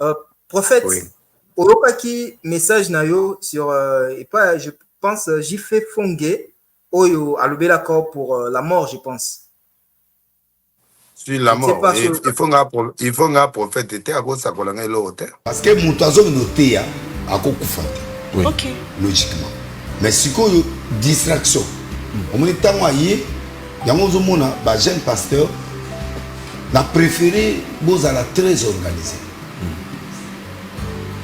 Euh, prophète, Oui. oyokaki message na yo sur et pas je pense J.F. Fongue oyo alobelaka pour la mort, je pense. Sur Je la ne sais mort, pas sur il faut un prophète était à cause de ça l'autre. Parce que Moutazo noté à Kokufa. Oui. Ok. Logiquement. Mais si quoi distraction. On est tant aillé, il y a un jeune pasteur n'a préféré Bozala très organisé.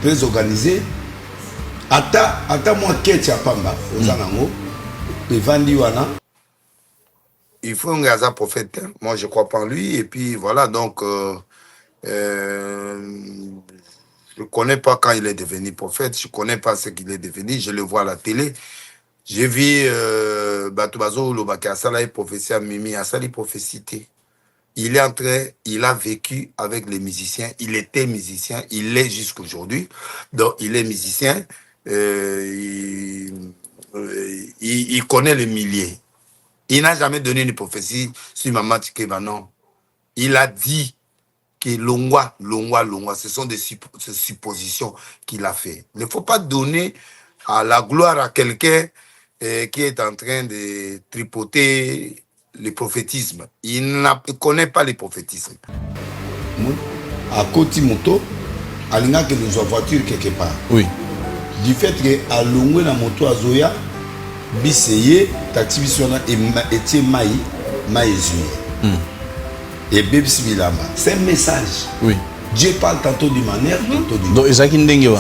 Très organisé. Ata moi Ketia Pamba, Ozanango, et Vandi Wana. Il faut un gars prophète. Moi, je crois pas en lui. Et puis, voilà, donc, je ne connais pas quand il est devenu prophète. Je ne connais pas ce qu'il est devenu. Je le vois à la télé. J'ai vu Batubazo Lobaki Asala prophétie à Mimi Asali prophétie. Il est entré, il a vécu avec les musiciens. Il était musicien. Il l'est jusqu'aujourd'hui. Donc, il est musicien. Il connaît les milliers. Il n'a jamais donné une prophétie sur Maman Tikeba, non. Il a dit que Longwa, ce sont des suppositions qu'il a fait. Il ne faut pas donner à la gloire à quelqu'un qui est en train de tripoter le prophétisme. Il ne connaît pas le prophétisme. À côté moto, alinga que nous avons voiture quelque part. Oui. Du fait que à longue la moto à Zoya, biseye tativisiona et mai et bébis bilama. C'est un message. Oui. Dieu parle tantôt d'une manière, tantôt d'une autre.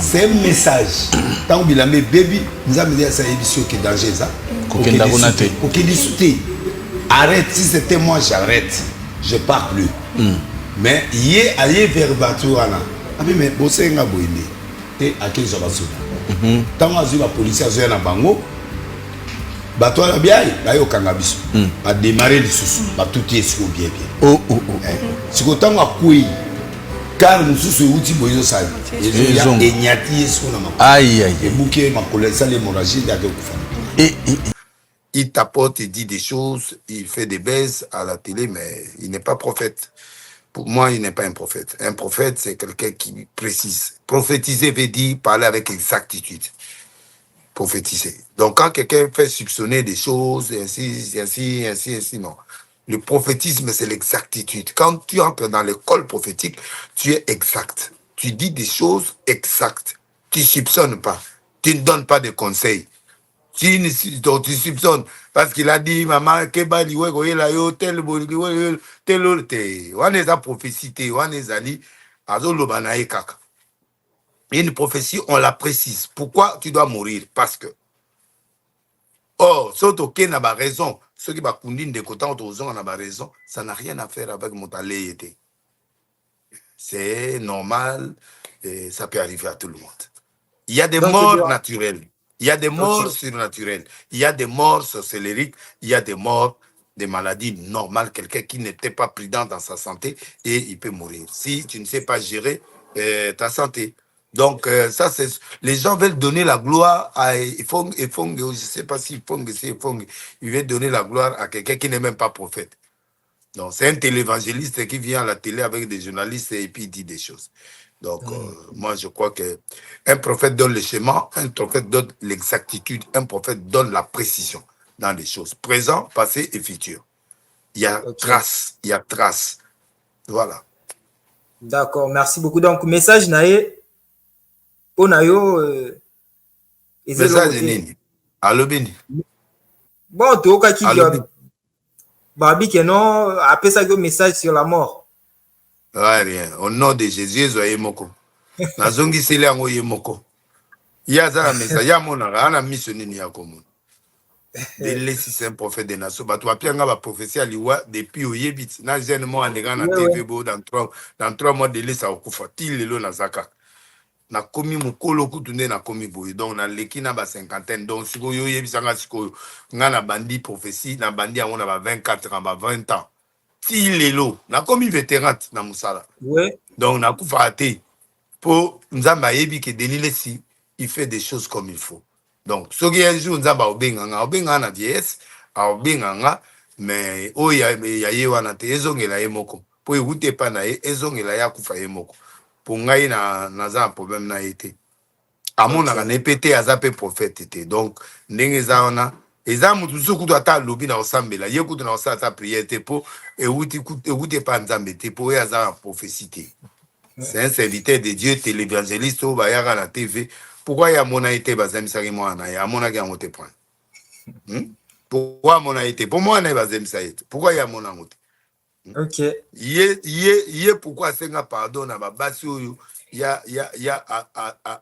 C'est un message. Tant que bilamé baby, nous avons dit à sa émission qui est danger ça. Arrête, si c'était moi, j'arrête. Je pars plus. Mais hier, aller vers Batouana. Ah mais bossé nga boyné. Et à quel jour basona. Tant que la police a joué na bango. Batouana bien, là yo kangabiso. A démarrer le sous. Ba tout est sur bien bien. Oh. Si ko tant a kui. Car nous sous outil boyo ça. Et nyati sur na ma. Aïe. Et bouquet ma collègue ça l'hémorragie d'ailleurs il tapote, il dit des choses, il fait des baises à la télé, mais il n'est pas prophète. Pour moi, il n'est pas un prophète. Un prophète, c'est quelqu'un qui précise. Prophétiser veut dire parler avec exactitude. Prophétiser. Donc, quand quelqu'un fait soupçonner des choses, ainsi, non. Le prophétisme, c'est l'exactitude. Quand tu entres dans l'école prophétique, tu es exact. Tu dis des choses exactes. Tu ne soupçonnes pas. Tu ne donnes pas de conseils. Tu soupçonnes parce qu'il a dit maman keba liwe koyela yo tel on est à prophétie on est ali azoloba na ekaka. Une prophétie on la précise. Pourquoi tu dois mourir? Parce que surtout qu'il n'a pas raison. Ceux qui va kundi de côté on n'a pas raison. Ça n'a rien à faire avec mon taléité. C'est normal et ça peut arriver à tout le monde. Il y a des morts naturelles. Il y a des morts surnaturelles, il y a des morts sorcellériques, il y a des morts des maladies normales, quelqu'un qui n'était pas prudent dans sa santé et il peut mourir. Si tu ne sais pas gérer ta santé. Donc ça, c'est les gens veulent donner la gloire à Fong, je ne sais pas si Fong, il veut donner la gloire à quelqu'un qui n'est même pas prophète. Donc c'est un télévangéliste qui vient à la télé avec des journalistes et puis il dit des choses. Donc, moi, je crois qu'un prophète donne le schéma, un prophète donne l'exactitude, un prophète donne la précision dans les choses. Présent, passé et futur. Il y a trace, il y a trace. Voilà. D'accord, merci beaucoup. Donc, message nae, onayo, message nini. Allo bini. Bon, tu as qui Babi que non, après ça, un message sur la mort. Ouais, rien. Au nom de Jésus, soyez moko. Nazongi sele ango yemoko. Ya za message ya mona ana missionné ni yakomo. Dele si c'est un prophète de nation. Ba tu apia nga ba prophétie aliwa depuis oyebit. Na jeune mo andega na TV bo dans 3 mois de ça okufa. Tilelo na zaka. Na komi mukolo kutunde na komi boy. Donc na leki na ba cinquantaine. Donc siko yo yebisanga siko nga na bandi prophétie na bandi ango na ba 24 ans, ba 20 ans. Tilelo na komi vétéran na musala. Ouais. Donc na kufa ate pour nzamba yebi ke denile si il fait des choses comme il faut. Donc ce qui un jour nzamba obenga na vieillesse, obenga mais oya yewana te ezongela yemoko. Po ewute pa na ezongela ya kufa yemoko. pour ngai naza un problème na été amonaka na epete aza pe prophète te donc ndenge eza wana eza mutu so kutu ata alobi na osambela ye kutu na osala ata prière te po euti pa nzambe te po ye aza prophétie te. C'est un serviteur de Dieu, télévangéliste au bayaka na TV. Pourquoi il y a mon été bazamisaki mwana ya mona ki yango te point. Pourquoi mon été? Pour moi na bazamisa été. Pourquoi il y a mon ango te? OK. Yé pourquoi senga pardon na babasi oyo ya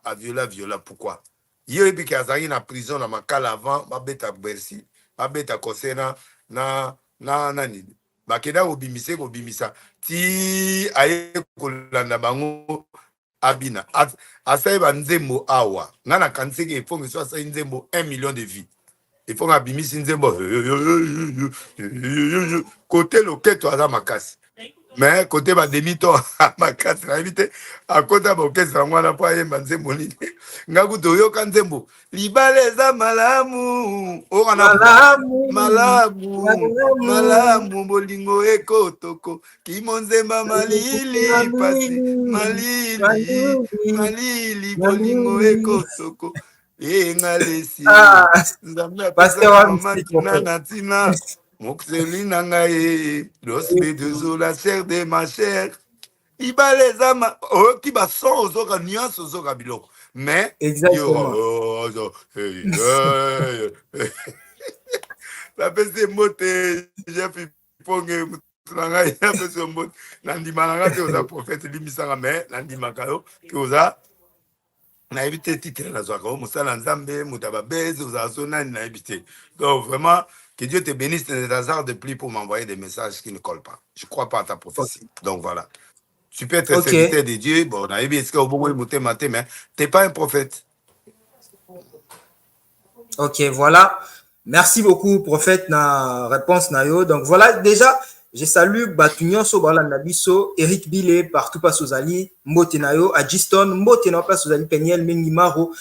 a viola pourquoi? Yé bi ki azaki na prison na makala avant babeta Bercy, babeta kosena na nani. Bakeda obimisa ti aye kolanda bango abina asai banzembo awa ngana kanseke il faut que soit ça nzembo 1 million de vies il faut ngabimisi nzembo côté loketo aza makasi mais côté ba demi to makasi na éviter à côté ba okesa yango na po ayemba nzembo nini ngaku toyoka nzembo libale za malamu malamu bolingo ekotoko kimonzemba malili pasi malili bolingo ekotoko engalesi nzambe apesa mama na tina mokseli na ngai losbe de la chair de ma chair ibale zama oki ba son ozoka nuance ozoka biloko mais exactement la pese mote jefi ponge na ngai la pese mote nandima na ngai oza prophète limisanga mais nandimaka yo ki oza na éviter titre na zwaka o musala nzambe mutaba beze oza so nani na éviter donc vraiment que Dieu te bénisse des hasards de pluie pour m'envoyer des messages qui ne collent pas. Je ne crois pas à ta prophétie. Donc voilà. Tu peux être serviteur de Dieu. Bon, on a vu est-ce que mais tu n'es pas un prophète. OK, voilà. Merci beaucoup, prophète, na réponse nayo. Donc voilà, déjà, je salue Batunyon Sobala Nabiso, Eric Bile, partout pas Sozali, Motenayo, Adjiston, Motenayo pas Sozali, Peniel, Mengimaro,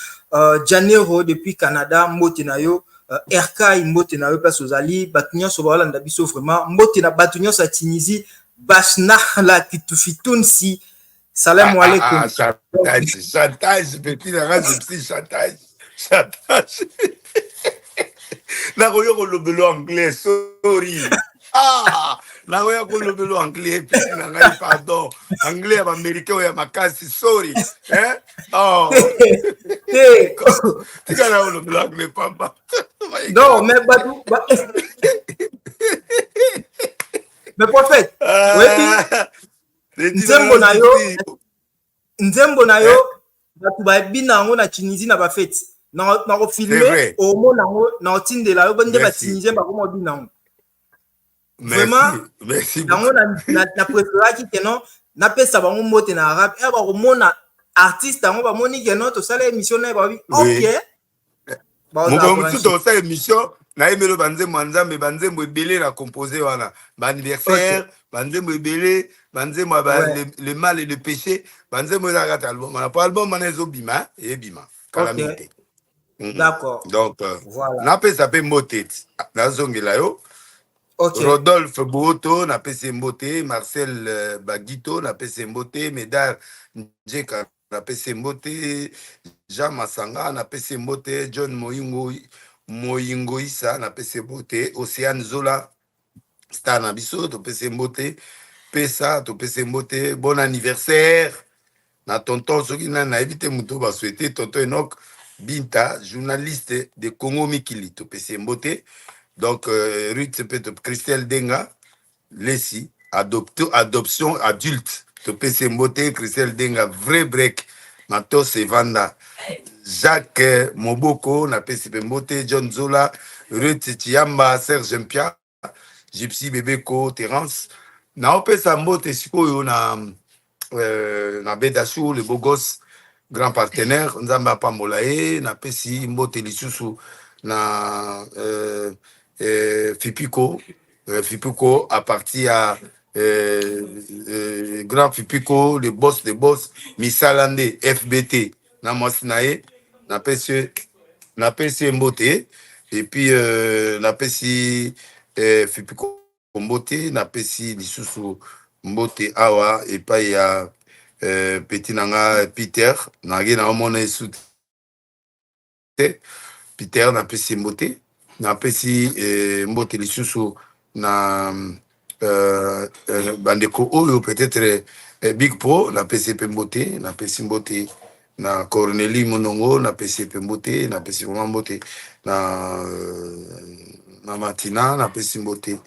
Janero depuis Canada, Motenayo. RK Motenayo pas Sozali, Batunyon Sobala Nabiso vraiment, Motena Batunyon sa Tunisie, Bashna la Kitufitun salam alaikum. Chantage, petit narage, petit chantage. Na koyo lobelo anglais, sorry. Na koyo lobelo anglais, petit narage, pardon. Anglais américain ya makasi, sorry. Hein? Oh. Tu kana lobelo anglais pamba. Non, mais mais prophète, nzembo na yo batu ba bina ngo na Tunisie na ba fête na ko filmer au mo na otindela yo bande ba Tunisien ba ko mo bina ngo vraiment merci ngo na préféré ki non na pesa ba ngo mote na arabe e ba ko mona artiste ngo ba moni ke non to sala émission na ba OK mon tout dans cette émission na emelo banzembo nzambe banzembo ebele na composé wana ba anniversaire banzembo ebele banzembo le mal et le péché banzembo za gata album na album mana ezobima ebima calamité. D'accord. Donc voilà. Na pesa pe motet na zongela yo. Rodolphe Boto na pesa mbote, Marcel Bagito na pesa mbote, Medar Njeka na pesa mbote, Jean Masanga na pesa mbote, John Moyingo Issa na pesa mbote, Océane Zola Star na biso to pesa mbote, pesa to pesa mbote, bon anniversaire na tonton soki na éviter muto ba souhaiter tonton Enoch Binta, journaliste de Congo Mikili to pesa mbote. Donc, Ruth Christelle Denga, Lessi, adoption adulte, to PC Mbote, Christelle Denga, vrai break, Matos et Vanda, Jacques Moboko, na PC Mbote, John Zola, Ruth Tiamba, Serge Mpia, Gypsy Bebeko, Terence, na opesa Mbote, Sikoyo, na Bedachou, le beau gosse, grand partenaire, Nzamba Pambolae, na PC Mbote Lissusu, na Fipico à partir à Grand Fipico, le boss des boss, Misalande, FBT, na Mosinae, na PC Mbote, et puis na PC Fipico Mbote, na PC Lissusu Mbote Awa, et pas il y a petit nanga Peter nagi na omona esute Peter na pesi mbote na pesi mbote lisusu na bandeko oyo peut-être Big Pro na pesi pe mbote na pesi mbote na Cornélie Monongo na pesi pe mbote na pesi vraiment mbote na Martina na pesi mbote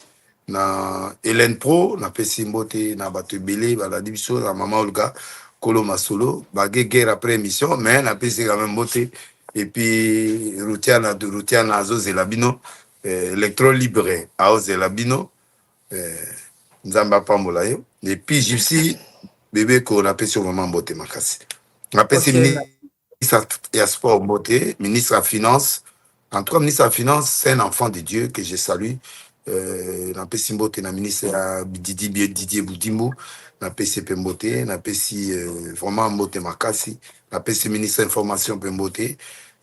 na Hélène Pro na pesi mbote na bato ebele baladi biso na mama Olga Kolo Masolo bagé guerre après émission mais na pesi quand même mbote et puis Routiana azozela bino électro libre azozela bino nzamba pambola yo et puis Gypsy bébé ko na pesi vraiment mbote makasi na pesi ministre ya sport mbote ministre à finance en tout cas ministre à finance c'est un enfant de Dieu que je salue na pesi mbote na ministre ya Didier Boudimbo na pesi pe mbote na pesi vraiment mbote makasi na pesi ministre information pe mbote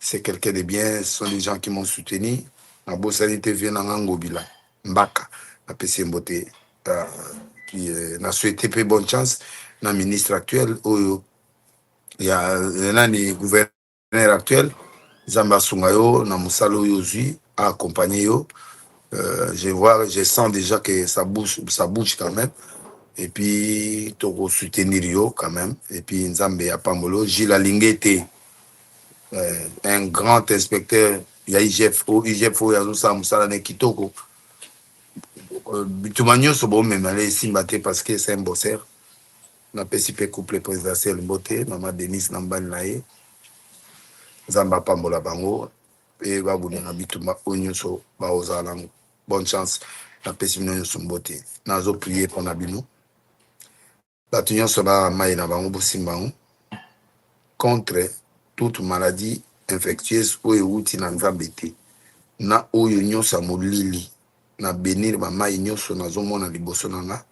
c'est quelqu'un de bien, ce sont des gens qui m'ont soutenu na Bosani TV na Ngobila Mbaka na pesi mbote qui na souhaité pe bonne chance na ministre actuel oyo ya nani gouverneur actuel Zamba Sungayo na Musalo Yozui a accompagné yo. Je sens déjà que ça bouge quand même. Et puis, Togo soutenir yo quand même. Et puis, Nzambe ya Pambolo, Gilles Alingete, un grand inspecteur, il y a IGFO, Yazo Samoussala Nekitoko. Bitumanyo Sobo Memale Simbate parce que c'est un bosseur. Na PCP couple présidentiel Mbote, Maman Denise Nambal Naye, Zamba Pambola Bango, et Babouné Nabituma Onyoso, Baozalango. Bonne chance. Na PCP Mbote. Nazo prier pour Nabino. La tunion sera maï na bango bosimbango contre toute maladie infectieuse ou euti na nzambete na oyo nyosa molili na bénir ba maï nyoso na zomona liboso nanga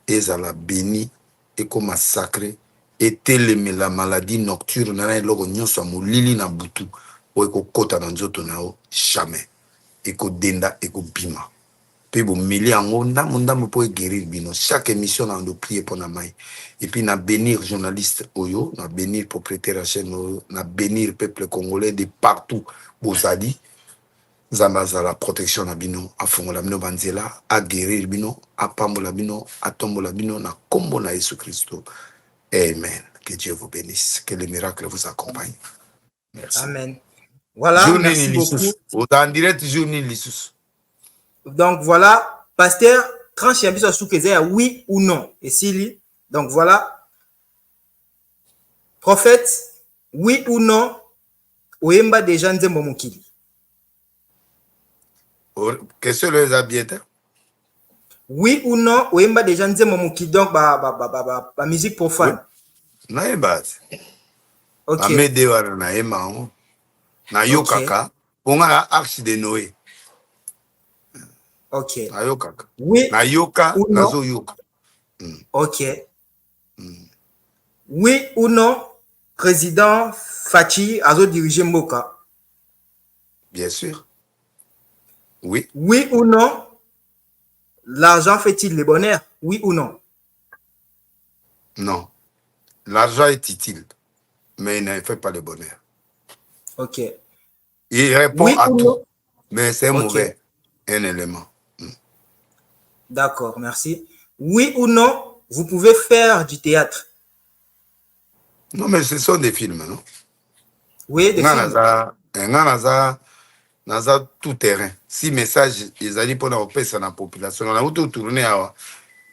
ezala béni eko massacre eteleme la maladie nocturne na eloko nyoso molili na butu o eko kota na nzoto na o jamais eko denda eko bima. Pebo mili ango ndambo po guérir bino chaque émission na ndo prier pour na mai et puis na bénir journaliste oyo na bénir propriétaire à chaîne oyo na bénir peuple congolais de partout bozali zamba za la protection na bino afongola bino banzela a guérir bino a pambola bino a tombola bino na kombo na Yesu Christo. Amen. Que Dieu vous bénisse, que les miracles vous accompagnent. Merci. Amen. Voilà, journée merci beaucoup. En direct journée lissus. Donc voilà, pasteur, tranche un peu sur ce oui ou non. Et s'il donc voilà, prophète, oui ou non, Oemba déjà Nzembo Mokili. Qu'est-ce que les habités? Oui ou non, Oemba déjà Nzembo Mokili, donc ba musique profane. Naïba. Ok. Amede wara naïma. Na yo kaka. On a arche de Noé. Ok. Nayoka. Oui. Nayoka, nazo yoka. Ok. Oui ou non, président Fachi Azo dirigé Mboka? Bien sûr. Oui. Oui ou non, l'argent fait-il le bonheur? Oui ou non? Non. L'argent est utile, mais il ne fait pas le bonheur. Ok. Il répond oui à tout, non? Mais c'est mauvais, un élément. D'accord, merci. Oui ou non, vous pouvez faire du théâtre? Non, mais ce sont des films, non? Oui, des films. Naza tout terrain. Si message, ils allaient pour la paix, ça la population. On a tout tourné à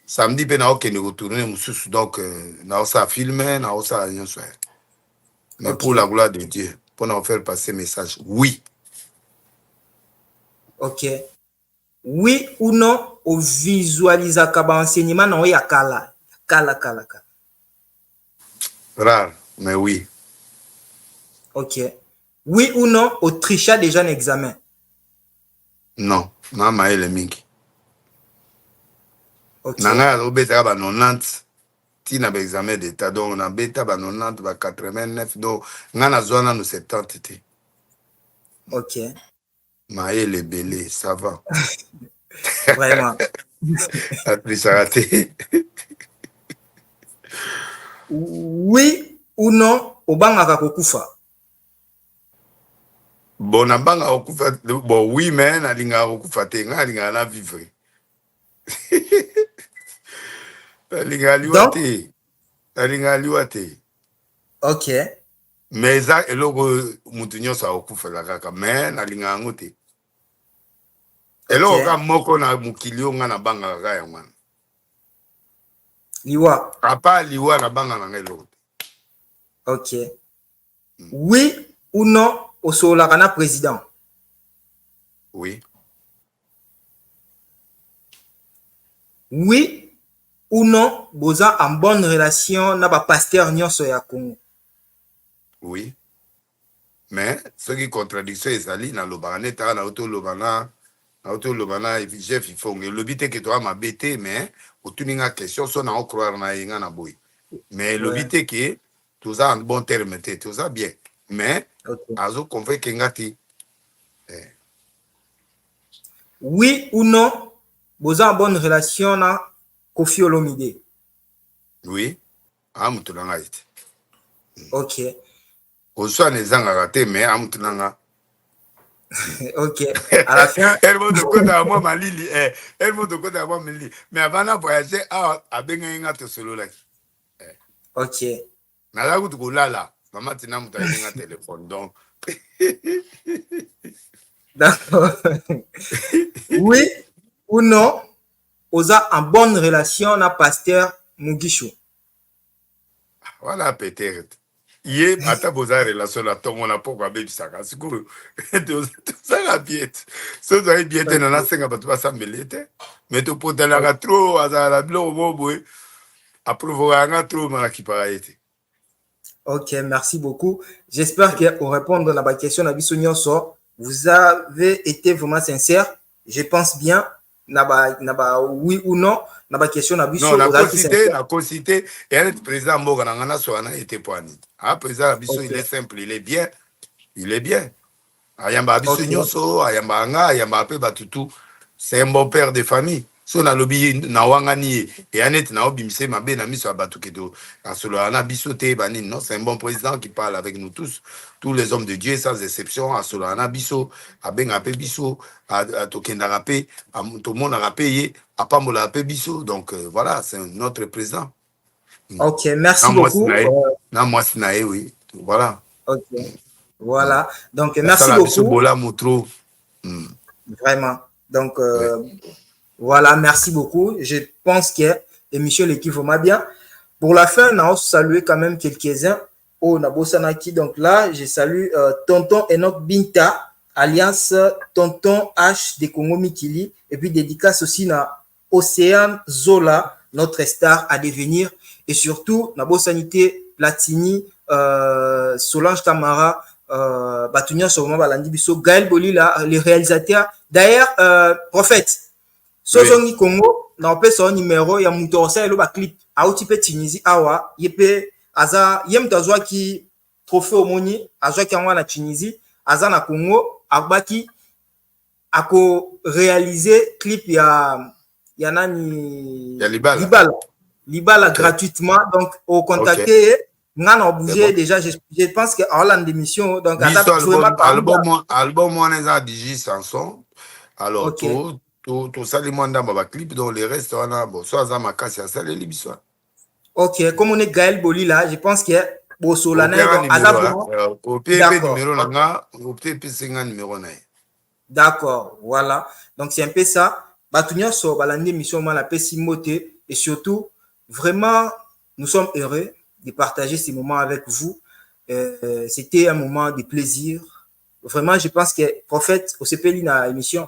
samedi, ben on a retourné donc na ça filmer, na ça rien soit. Mais pour la gloire de Dieu, pour nous faire passer message, oui. Ok. Oui ou non, au visualisa kaba enseignement na ya kala. Kala. Rare, mais oui. Ok. Oui ou non, au tricha déjà un examen? Non, maman elle est mingi. Ok. Nanga obeta ba 90 tina ba examen d'état donc na beta ba 90 ba 89 donc ngana zona no 70 té. Ok. Maël est belé, ça va. Vraiment. La triche raté. oui ou non obangaka kokufa? Bon, nabanga okufa, bon, oui, mais nalinga okufa te, nalinga na vivre. Nalinga liwa Donc, te. Nalinga liwa te. ok. Mais eza eloko mutu nyonso akofela kaka, mais nalinga yango te. Eloko ka moko na mokili oyo nga nabanga kaka yango wana. Liwa. Apa liwa nabanga nanga eloko te. Ok. Oui ou non osolaka na président? Oui. Oui ou non boza en bonne relation na ba pasteur nyonso ya Congo? Oui. Mais ce qui contradiction ezali na lobaka neta na autolobana chef ifonge lobi te ke to ma bete mais otuninga question so na croire na yenga na boy. Mais lobi te ke tout en bon terme te tout ça bien. Mais azo convainc ngati oui ou non boza en bonne relation na Koffi Olomide? Oui. Amutulanga ite. Ok. Oswa nezanga te mais amutulanga. Ok. À la fin. Elle m'a de côté à moi malili. Elle m'a de côté à moi malili. Mais avant de voyager, à benga to solo là. Ok. Na la goût là. Maman tina muta yenga téléphone donc. D'accord. Oui ou non oza en bonne relation na pasteur Mugisho? Voilà peut-être. Yé ata boza relation la tongo na poko abebisaka sikuru. Ça la biette. So za biette na na senga batu basambelete. Mais to potelaka trop azala blo boboé. Approuvera trop malaki paraete. Ok, merci beaucoup. J'espère que pour répondre à la question de Bisso Nyonso, vous avez été vraiment sincère. Je pense bien. Oui ou non, na ba question na Bisso. Non, la concité et le président Mboga Nangana Soana était poigné. Ah, président Bisso, il est simple, il est bien. Il est bien. Ayamba Bisso Nyonso, Ayamba Anga, Ayamba Pe Batutu. C'est un bon père de famille. So na lobby na wangani et anet na obimise mabe na miso abatukedo asolo ana bisote bani non, c'est un bon président qui parle avec nous tous les hommes de Dieu sans exception asolo ana biso abenga pe biso a tokenda rapé a tout monde a rapé a pambola pe biso donc voilà, c'est notre président. OK, merci beaucoup. Na moi sinae oui, voilà. OK. Voilà. Donc merci beaucoup. Bola Moutro. Vraiment. Donc voilà, merci beaucoup. Je pense que l'émission l'équipe vraiment bien. Pour la fin, on a salué quand même quelques-uns. Oh, Nabosanaki. Donc là, je salue Tonton Enoch Binta, alias Tonton H de Congo Mikili. Et puis dédicace aussi à Océane Zola, notre star à devenir. Et surtout, Nabosanité Platini, Solange Tamara, Batunia Soroma Balandi Bisso, Gaël Bolila, le réalisateur. D'ailleurs, Prophète. Sozongi Congo na opesa numéro ya muto oselo ba clip auti pe Tunisie awa yepe aza yem tazwa ki trophée omoni azwa ki ngwa na Tunisie aza na Congo abaki ako réaliser clip ya nani ya Libala gratuitement donc au contacter ngana obouger déjà je pense que en l'an d'émission donc album on est à Digi Sanson alors tout ça les mandats baba clip dans les restes on a bon soit ça ma casse ça les libiso. OK, comme on est Gaël Bolila, je pense que Bosolana au numéro là au numéro là. D'accord, voilà. Donc c'est un peu ça. Batunya so balandi mission la pesi moté et surtout vraiment nous sommes heureux de partager ces moments avec vous. C'était un moment de plaisir. Vraiment, je pense que Prophète au CPLI na émission.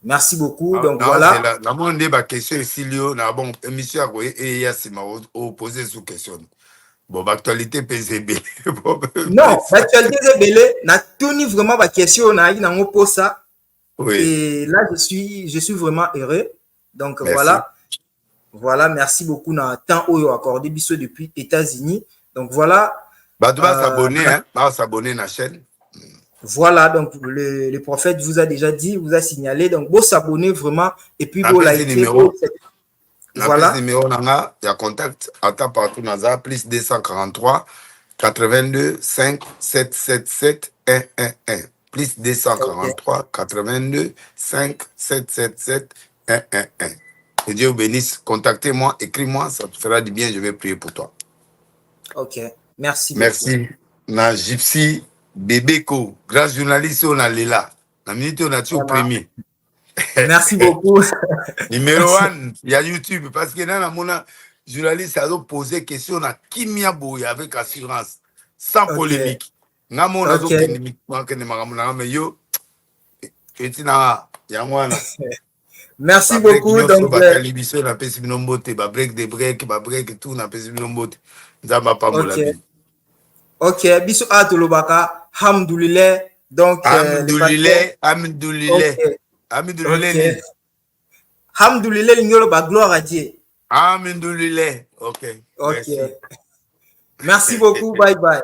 Merci beaucoup. Donc voilà. La monde débat question ici na bon émission et il y a poser sous question. Bon actualité PCB. Non, l'actualité PCB na tuni vraiment ba question na ngo posa. Oui. Et là je suis vraiment heureux. Donc merci. Voilà, merci beaucoup na temps oyo accordé biso depuis États-Unis. Donc voilà. Bah tu vas s'abonner hein, va s'abonner na chaîne. Voilà, donc le prophète vous a déjà dit, vous a signalé. Donc, vous s'abonnez vraiment et puis vous likez. Voilà. Numéro nanga, il y a contact, attends partout, naza, plus 243 82 5 777 111. Plus 243 82 5 777 111. Que Dieu vous bénisse. Contactez-moi, écris-moi, ça te fera du bien, je vais prier pour toi. Ok, merci. Merci. Na Gypsy Bebeko, grand journaliste, on a là. La minute, on a tout au premier. Merci beaucoup. Numéro 1, il y a YouTube, parce que dans mon journaliste a posé question à Kimia Boy avec assurance, sans polémique. Merci beaucoup. Donc, ok, biso atolobaka, hamdoulillah. Donc, hamdoulillah. Hamdoulillah, l'ignore ba gloire à Dieu. Hamdoulillah. Ok. Merci beaucoup. Bye bye.